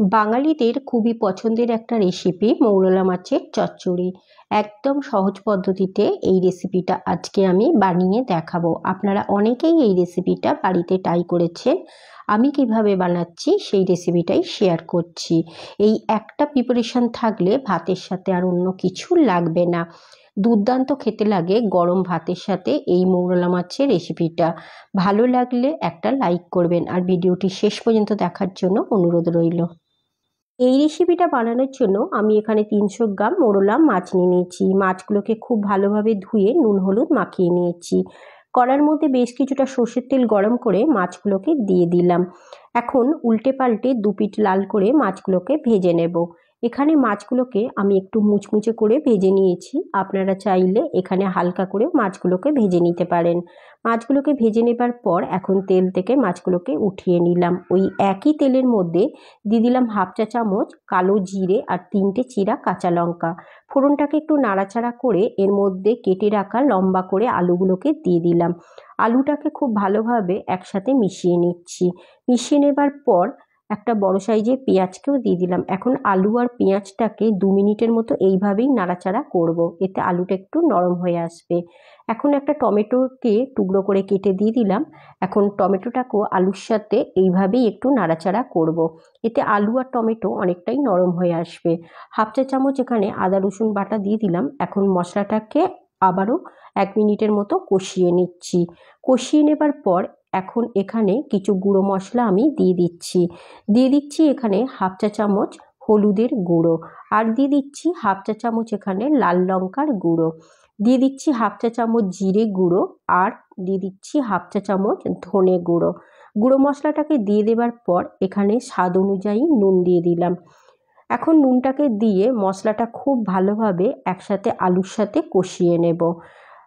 বাঙালিদের খুবই পছন্দের একটা রেসিপি মৌরলা মাছের চচ্চড়ি। একদম সহজ পদ্ধতিতে এই রেসিপিটা আজকে আমি বানিয়ে দেখাবো। আপনারা অনেকেই এই রেসিপিটা বাড়িতে ট্রাই করেছেন। আমি কিভাবে বানাচ্ছি সেই রেসিপিটাই শেয়ার করছি। এই একটা প্রিপারেশন থাকলে ভাতের সাথে আর অন্য কিছু লাগবে না। দুর্দান্ত খেতে লাগে গরম ভাতের সাথে এই মৌরলা মাছের রেসিপিটা। ভালো লাগলে একটা লাইক করবেন আর ভিডিওটি শেষ পর্যন্ত দেখার জন্য অনুরোধ রইল। এই রেসিপিটা বানানোর জন্য আমি এখানে 300 গ্রাম মোরলা মাছ নিয়ে নিয়েছি। মাছগুলোকে খুব ভালোভাবে ধুয়ে নুন হলুদ মাখিয়ে নিয়েছি। কড়ার মধ্যে বেশ কিছুটা সর্ষের তেল গরম করে মাছগুলোকে দিয়ে দিলাম। এখন উল্টে পাল্টে দুপিঠ লাল করে মাছগুলোকে ভেজে নেব। এখানে মাছগুলোকে আমি একটু মুচমুচে করে ভেজে নিয়েছি। আপনারা চাইলে এখানে হালকা করে মাছগুলোকে ভেজে নিতে পারেন। মাছগুলোকে ভেজে নেবার পর এখন তেল থেকে মাছগুলোকে উঠিয়ে নিলাম। ওই একই তেলের মধ্যে দিয়ে দিলাম হাফ চা চামচ কালো জিরে আর 3টে চিরা কাঁচা লঙ্কা। ফোড়নটাকে একটু নাড়াচাড়া করে এর মধ্যে কেটে রাখা লম্বা করে আলুগুলোকে দিয়ে দিলাম। আলুটাকে খুব ভালোভাবে একসাথে মিশিয়ে নিচ্ছি। মিশিয়ে নেবার পর একটা বড় সাইজের পেঁয়াজকেও দিয়ে দিলাম। এখন আলু আর পেঁয়াজটাকে 2 মিনিটের মতো এইভাবেই নাড়াচাড়া করব, এতে আলুটা একটু নরম হয়ে আসবে। এখন একটা টমেটোকে টুকরো করে কেটে দিয়ে দিলাম। এখন টমেটোটাকেও আলুর সাথে এইভাবেই একটু নাড়াচাড়া করব, এতে আলু আর টমেটো অনেকটাই নরম হয়ে আসবে। হাফ চা চামচ এখানে আদা রসুন বাটা দিয়ে দিলাম। এখন মশলাটাকে আবারও 1 মিনিটের মতো কষিয়ে নিচ্ছি। কষিয়ে নেবার পর এখন এখানে কিছু গুঁড়ো মশলা আমি দিয়ে দিচ্ছি এখানে হাফ চা চামচ হলুদের গুঁড়ো, আর দিয়ে দিচ্ছি হাফ চা চামচ এখানে লাল লঙ্কার গুঁড়ো, দিয়ে দিচ্ছি হাফ চা চামচ জিরে গুঁড়ো, আর দিয়ে দিচ্ছি হাফ চা চামচ ধনে গুঁড়ো। গুঁড়ো মশলাটাকে দিয়ে দেবার পর এখানে স্বাদ অনুযায়ী নুন দিয়ে দিলাম। এখন নুনটাকে দিয়ে মশলাটা খুব ভালোভাবে একসাথে আলুর সাথে কষিয়ে নেব,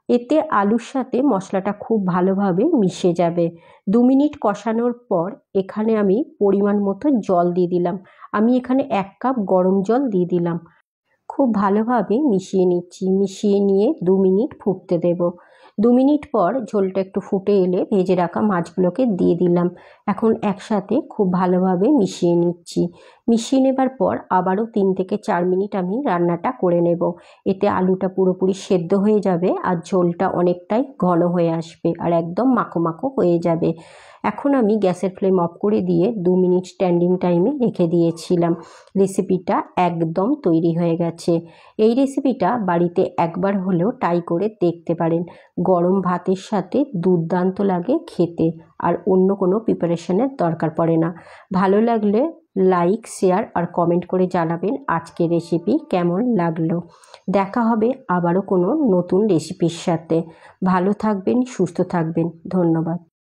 এতে আলুর সাথে মশলাটা খুব ভালোভাবে মিশে যাবে। 2 মিনিট কষানোর পর এখানে আমি পরিমাণ মতো জল দিয়ে দিলাম। আমি এখানে 1 কাপ গরম জল দিয়ে দিলাম। খুব ভালোভাবে মিশিয়ে নিচ্ছি। মিশিয়ে নিয়ে 2 মিনিট ফুটতে দেব। 2 মিনিট পর ঝোলটা একটু ফুটে এলে ভেজে রাখা মাছগুলোকে দিয়ে দিলাম। এখন একসাথে খুব ভালোভাবে মিশিয়ে নিচ্ছি। মিশিয়ে নেবার পর আবারও 3 থেকে 4 মিনিট আমি রান্নাটা করে নেব। এতে আলুটা পুরোপুরি সেদ্ধ হয়ে যাবে আর ঝোলটা অনেকটাই ঘন হয়ে আসবে আর একদম মাখো মাখো হয়ে যাবে। এখন আমি গ্যাসের ফ্লেম অফ করে দিয়ে 2 মিনিট স্ট্যান্ডিং টাইমে রেখে দিয়েছিলাম। রেসিপিটা একদম তৈরি হয়ে গেছে। এই রেসিপিটা বাড়িতে একবার হলেও ট্রাই করে দেখতে পারেন। গরম ভাতের সাথে দুর্দান্ত লাগে খেতে, আর অন্য কোনো প্রিপারেশনের দরকার পড়ে না। ভালো লাগলে লাইক শেয়ার আর কমেন্ট করে জানাবেন আজকের রেসিপি কেমন লাগলো। দেখা হবে আবারও কোনো নতুন রেসিপির সাথে। ভালো থাকবেন, সুস্থ থাকবেন। ধন্যবাদ।